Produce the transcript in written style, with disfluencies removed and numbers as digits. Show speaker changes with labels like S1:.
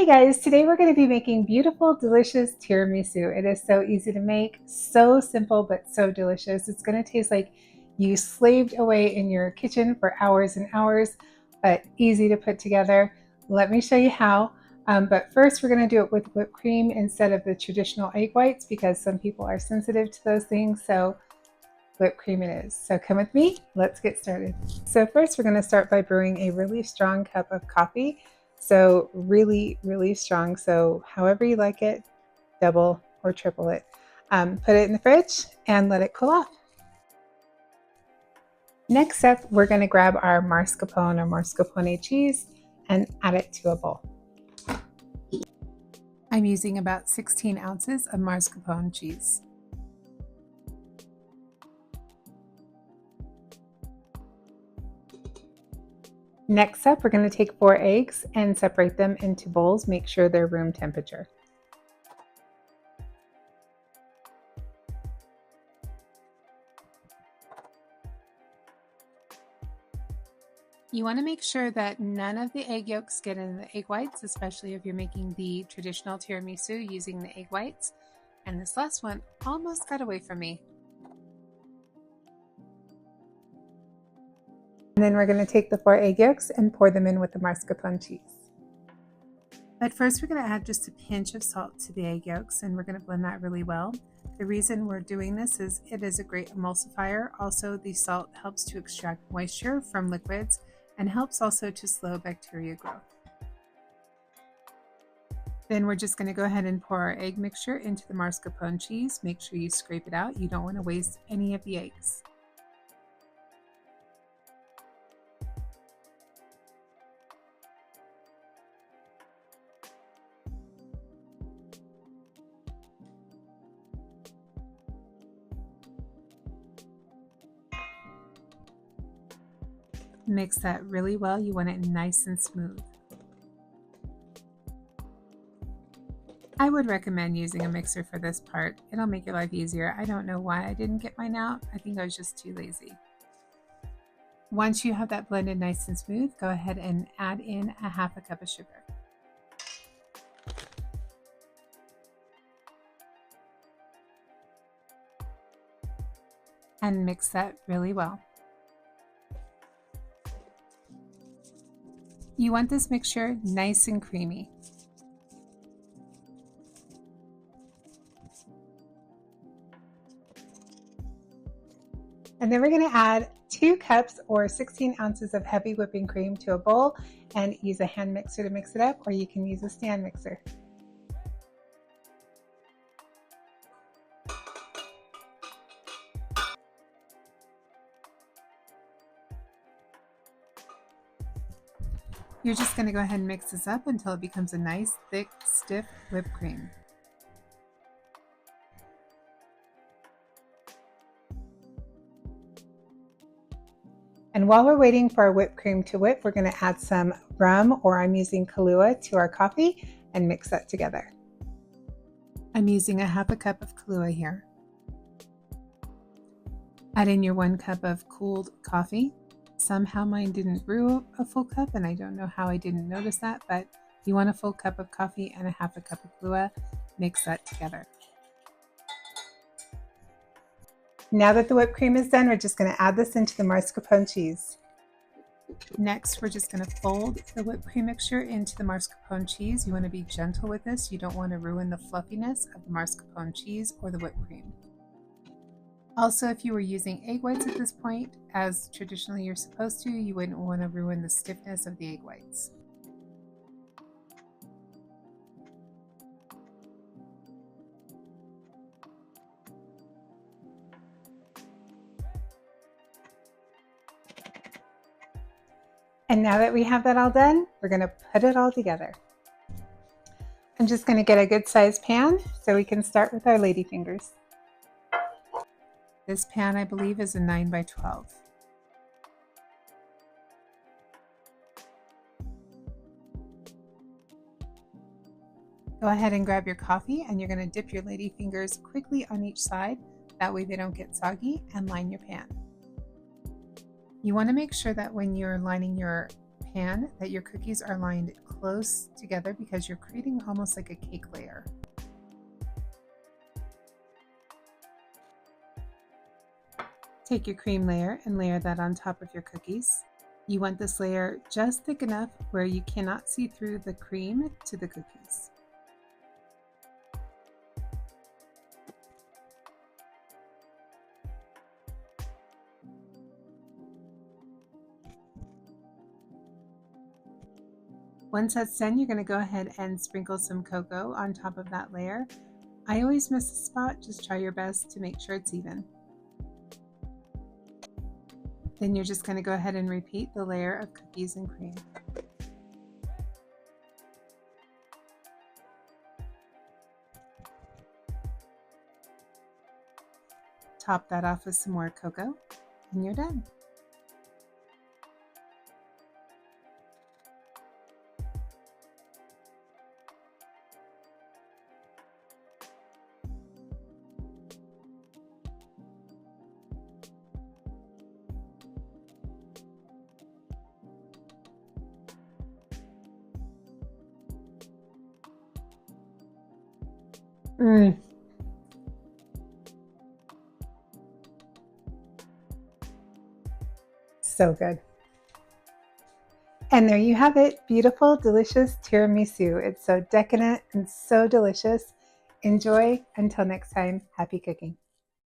S1: Hey guys, today we're going to be making beautiful, delicious tiramisu. It is so easy to make, so simple, but so delicious. It's going to taste like you slaved away in your kitchen for hours and hours, but easy to put together. Let me show you how. But first, we're going to do it with whipped cream instead of the traditional egg whites because some people are sensitive to those things. So whipped cream it is. So come with me, let's get started. So first we're going to start by brewing a really strong cup of coffee. So really, really strong. So however you like it, double or triple it. Put it in the fridge and let it cool off. Next up, we're going to grab our mascarpone or mascarpone cheese and add it to a bowl. I'm using about 16 ounces of mascarpone cheese. Next up, we're going to take 4 eggs and separate them into bowls. Make sure they're room temperature. You want to make sure that none of the egg yolks get in the egg whites, especially if you're making the traditional tiramisu using the egg whites. And this last one almost got away from me. And then we're going to take the 4 egg yolks and pour them in with the mascarpone cheese. But first we're going to add just a pinch of salt to the egg yolks and we're going to blend that really well. The reason we're doing this is it is a great emulsifier. Also, the salt helps to extract moisture from liquids and helps also to slow bacteria growth. Then we're just going to go ahead and pour our egg mixture into the mascarpone cheese. Make sure you scrape it out. You don't want to waste any of the eggs. Mix that really well. You want it nice and smooth. I would recommend using a mixer for this part. It'll make your life easier. I don't know why I didn't get mine out. I think I was just too lazy. Once you have that blended nice and smooth, go ahead and add in a half a cup of sugar. And mix that really well. You want this mixture nice and creamy. And then we're going to add 2 cups or 16 ounces of heavy whipping cream to a bowl and use a hand mixer to mix it up, or you can use a stand mixer. You're just going to go ahead and mix this up until it becomes a nice, thick, stiff whipped cream. And while we're waiting for our whipped cream to whip, we're going to add some rum, or I'm using Kahlua, to our coffee and mix that together. I'm using a half a cup of Kahlua here. Add in your 1 cup of cooled coffee. Somehow mine didn't brew a full cup, and I don't know how I didn't notice that, but you want a full cup of coffee and a half a cup of Kahlua. Mix that together. Now that the whipped cream is done, we're just going to add this into the mascarpone cheese. Next, we're just going to fold the whipped cream mixture into the mascarpone cheese. You want to be gentle with this. You don't want to ruin the fluffiness of the mascarpone cheese or the whipped cream. Also, if you were using egg whites at this point, as traditionally you're supposed to, you wouldn't want to ruin the stiffness of the egg whites. And now that we have that all done, we're going to put it all together. I'm just going to get a good sized pan so we can start with our Ladyfingers. This pan, I believe, is a 9 by 12. Go ahead and grab your coffee, and you're going to dip your Ladyfingers quickly on each side. That way they don't get soggy, and line your pan. You want to make sure that when you're lining your pan that your cookies are lined close together because you're creating almost like a cake layer. Take your cream layer and layer that on top of your cookies. You want this layer just thick enough where you cannot see through the cream to the cookies. Once that's done, you're going to go ahead and sprinkle some cocoa on top of that layer. I always miss a spot, just try your best to make sure it's even. Then you're just going to go ahead and repeat the layer of cookies and cream. Top that off with some more cocoa, and you're done. So good. And there you have it, beautiful, delicious tiramisu. It's so decadent and so delicious. Enjoy. Until next time, happy cooking.